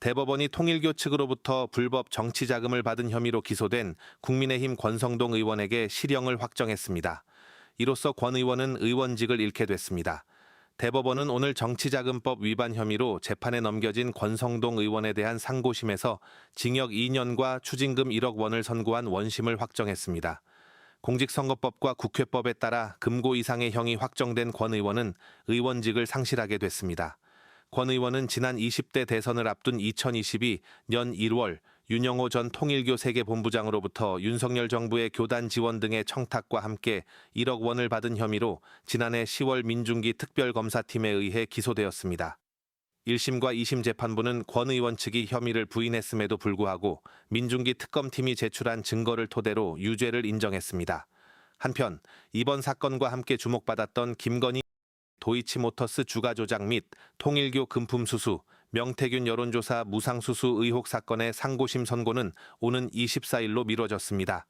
대법원이 통일교 측으로부터 불법 정치 자금을 받은 혐의로 기소된 국민의힘 권성동 의원에게 실형을 확정했습니다. 이로써 권 의원은 의원직을 잃게 됐습니다. 대법원은 오늘 정치자금법 위반 혐의로 재판에 넘겨진 권성동 의원에 대한 상고심에서 징역 2년과 추징금 1억 원을 선고한 원심을 확정했습니다. 공직선거법과 국회법에 따라 금고 이상의 형이 확정된 권 의원은 의원직을 상실하게 됐습니다. 권 의원은 지난 20대 대선을 앞둔 2022년 1월 윤영호 전 통일교 세계본부장으로부터 윤석열 정부의 교단 지원 등의 청탁과 함께 1억 원을 받은 혐의로 지난해 10월 민중기 특별검사팀에 의해 기소되었습니다. 1심과 2심 재판부는 권 의원 측이 혐의를 부인했음에도 불구하고 민중기 특검팀이 제출한 증거를 토대로 유죄를 인정했습니다. 한편 이번 사건과 함께 주목받았던 김건희 도이치모터스 주가 조작 및 통일교 금품 수수, 명태균 여론조사 무상수수 의혹 사건의 상고심 선고는 오는 24일로 미뤄졌습니다.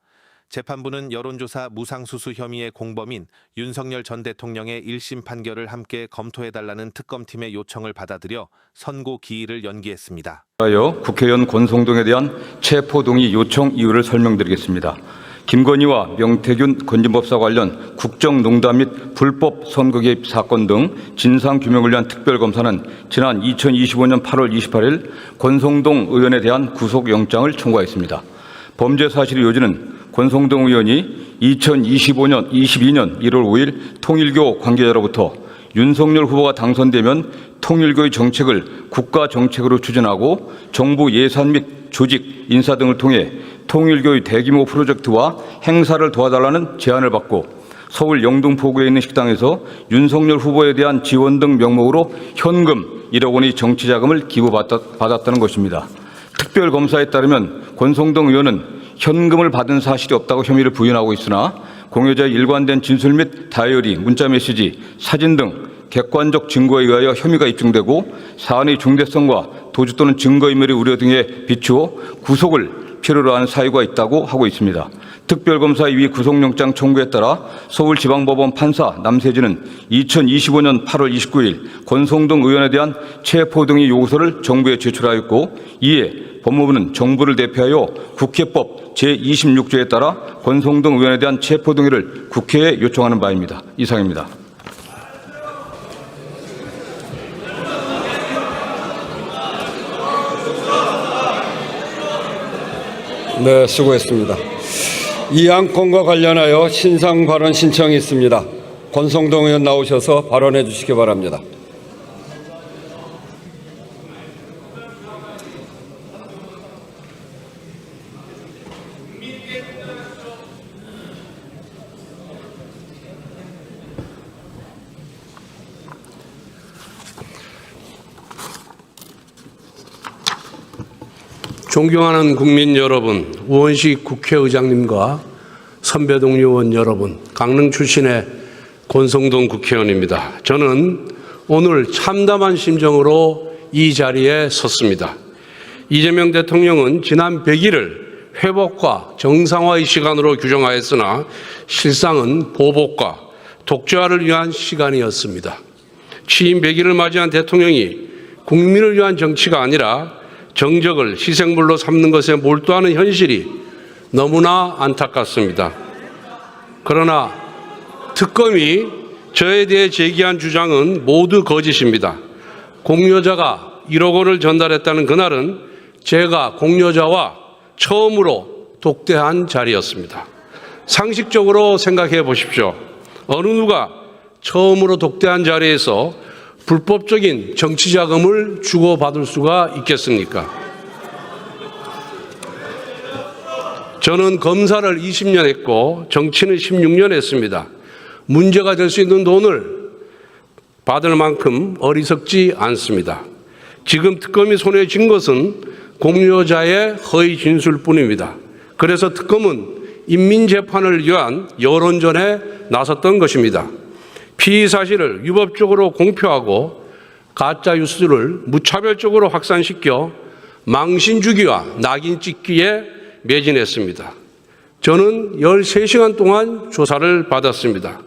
재판부는 여론조사 무상수수 혐의의 공범인 윤석열 전 대통령의 1심 판결을 함께 검토해달라는 특검팀의 요청을 받아들여 선고 기일을 연기했습니다. 국회의원 권성동에 대한 체포동의 요청 이유를 설명드리겠습니다. 김건희와 명태균 건진법사 관련 국정농단 및 불법 선거 개입 사건 등 진상규명을 위한 특별검사는 지난 2025년 8월 28일 권성동 의원에 대한 구속영장을 청구하였습니다. 범죄 사실의 요지는 권성동 의원이 22년 1월 5일 통일교 관계자로부터 윤석열 후보가 당선되면 통일교의 정책을 국가 정책으로 추진하고 정부 예산 및 조직, 인사 등을 통해 통일교의 대규모 프로젝트와 행사를 도와달라는 제안을 받고 서울 영등포구에 있는 식당에서 윤석열 후보에 대한 지원 등 명목으로 현금 1억 원의 정치자금을 기부받았다는 것입니다. 특별검사에 따르면 권성동 의원은 현금을 받은 사실이 없다고 혐의를 부인하고 있으나 공여자의 일관된 진술 및 다이어리, 문자메시지, 사진 등 객관적 증거에 의하여 혐의가 입증되고 사안의 중대성과 도주 또는 증거인멸의 우려 등에 비추어 구속을 필요로 하는 사유가 있다고 하고 있습니다. 특별검사의 위 구속영장 청구에 따라 서울지방법원 판사 남세진은 2025년 8월 29일 권성동 의원에 대한 체포 등의 요구서를 정부에 제출하였고 이에 법무부는 정부를 대표하여 국회법 제26조에 따라 권성동 의원에 대한 체포 동의를 국회에 요청하는 바입니다. 이상입니다. 네, 수고했습니다. 이 안건과 관련하여 신상 발언 신청이 있습니다. 권성동 의원 나오셔서 발언해 주시기 바랍니다. 존경하는 국민 여러분, 우원식 국회의장님과 선배 동료 의원 여러분, 강릉 출신의 권성동 국회의원입니다. 저는 오늘 참담한 심정으로 이 자리에 섰습니다. 이재명 대통령은 지난 100일을 회복과 정상화의 시간으로 규정하였으나 실상은 보복과 독재화를 위한 시간이었습니다. 취임 100일을 맞이한 대통령이 국민을 위한 정치가 아니라 정적을 희생물로 삼는 것에 몰두하는 현실이 너무나 안타깝습니다. 그러나 특검이 저에 대해 제기한 주장은 모두 거짓입니다. 공여자가 1억 원을 전달했다는 그날은 제가 공여자와 처음으로 독대한 자리였습니다. 상식적으로 생각해 보십시오. 어느 누가 처음으로 독대한 자리에서 불법적인 정치자금을 주고받을 수가 있겠습니까? 저는 검사를 20년 했고 정치는 16년 했습니다. 문제가 될 수 있는 돈을 받을 만큼 어리석지 않습니다. 지금 특검이 손에 쥔 것은 공여자의 허위 진술뿐입니다. 그래서 특검은 인민재판을 위한 여론전에 나섰던 것입니다. 피의 사실을 위법적으로 공표하고 가짜 뉴스를 무차별적으로 확산시켜 망신 주기와 낙인 찍기에 매진했습니다. 저는 13시간 동안 조사를 받았습니다.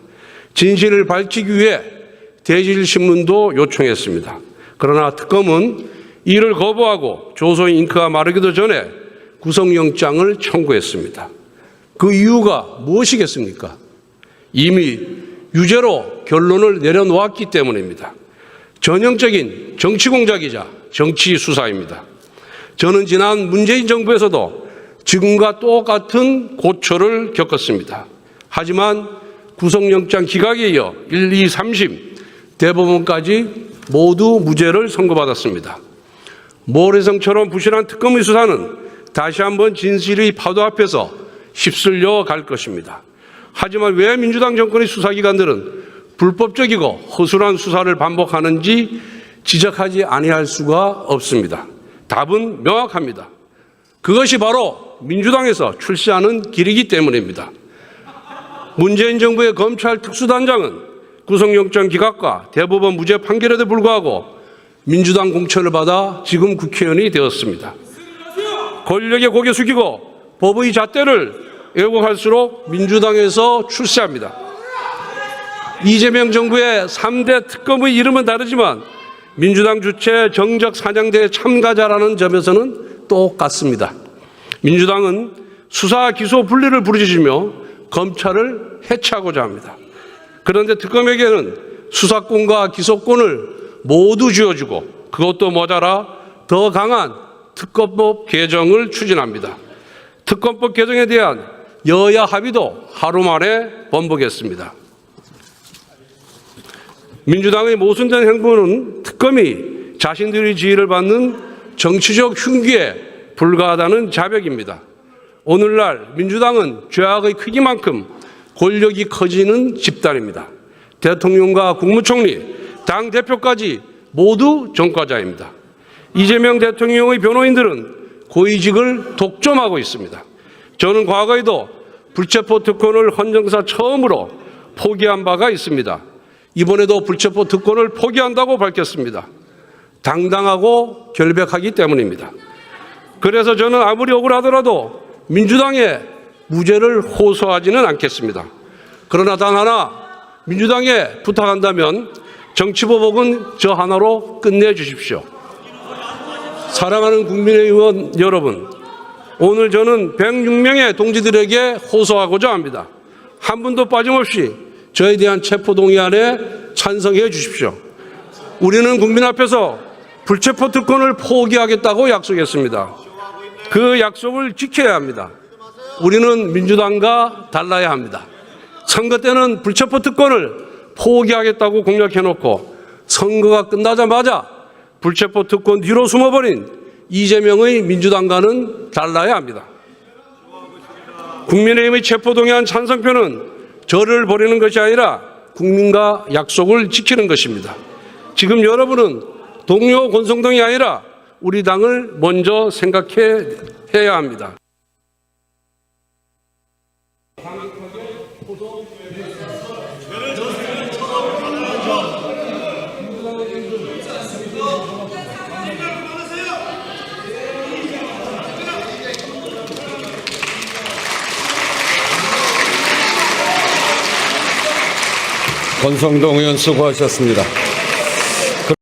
진실을 밝히기 위해 대질신문도 요청했습니다. 그러나 특검은 이를 거부하고 조서인 잉크가 마르기도 전에 구속영장을 청구했습니다. 그 이유가 무엇이겠습니까? 이미 유죄로 결론을 내려놓았기 때문입니다. 전형적인 정치 공작이자 정치 수사입니다. 저는 지난 문재인 정부에서도 지금과 똑같은 고초를 겪었습니다. 하지만 구속영장 기각에 이어 1, 2, 3심 대법원까지 모두 무죄를 선고받았습니다. 모래성처럼 부실한 특검의 수사는 다시 한번 진실의 파도 앞에서 휩쓸려 갈 것입니다. 하지만 왜 민주당 정권의 수사기관들은 불법적이고 허술한 수사를 반복하는지 지적하지 아니할 수가 없습니다. 답은 명확합니다. 그것이 바로 민주당에서 출시하는 길이기 때문입니다. 문재인 정부의 검찰 특수단장은 구속영장 기각과 대법원 무죄 판결에도 불구하고 민주당 공천을 받아 지금 국회의원이 되었습니다. 권력에 고개 숙이고 법의 잣대를 왜곡할수록 민주당에서 출세합니다. 이재명 정부의 3대 특검의 이름은 다르지만 민주당 주최 정적 사냥대회 참가자라는 점에서는 똑같습니다. 민주당은 수사 기소 분리를 부르짖으며 검찰을 해체하고자 합니다. 그런데 특검에게는 수사권과 기소권을 모두 쥐어주고 그것도 모자라 더 강한 특검법 개정을 추진합니다. 특검법 개정에 대한 여야 합의도 하루 만에 번복했습니다. 민주당의 모순된 행보는 특검이 자신들의 지위를 받는 정치적 흉기에 불과하다는 자백입니다. 오늘날 민주당은 죄악의 크기만큼 권력이 커지는 집단입니다. 대통령과 국무총리, 당대표까지 모두 전과자입니다. 이재명 대통령의 변호인들은 고위직을 독점하고 있습니다. 저는 과거에도 불체포 특권을 헌정사 처음으로 포기한 바가 있습니다. 이번에도 불체포 특권을 포기한다고 밝혔습니다. 당당하고 결백하기 때문입니다. 그래서 저는 아무리 억울하더라도 민주당의 무죄를 호소하지는 않겠습니다. 그러나 단 하나 민주당에 부탁한다면 정치보복은 저 하나로 끝내주십시오. 사랑하는 국민의원 여러분, 오늘 저는 106명의 동지들에게 호소하고자 합니다. 한 분도 빠짐없이 저에 대한 체포동의안에 찬성해 주십시오. 우리는 국민 앞에서 불체포 특권을 포기하겠다고 약속했습니다. 그 약속을 지켜야 합니다. 우리는 민주당과 달라야 합니다. 선거 때는 불체포 특권을 포기하겠다고 공약해놓고 선거가 끝나자마자 불체포 특권 뒤로 숨어버린 이재명의 민주당과는 달라야 합니다. 국민의힘의 체포동의안 찬성표는 저를 버리는 것이 아니라 국민과 약속을 지키는 것입니다. 지금 여러분은 동료 권성동이 아니라 우리 당을 먼저 생각해야 합니다. 권성동 의원 수고하셨습니다.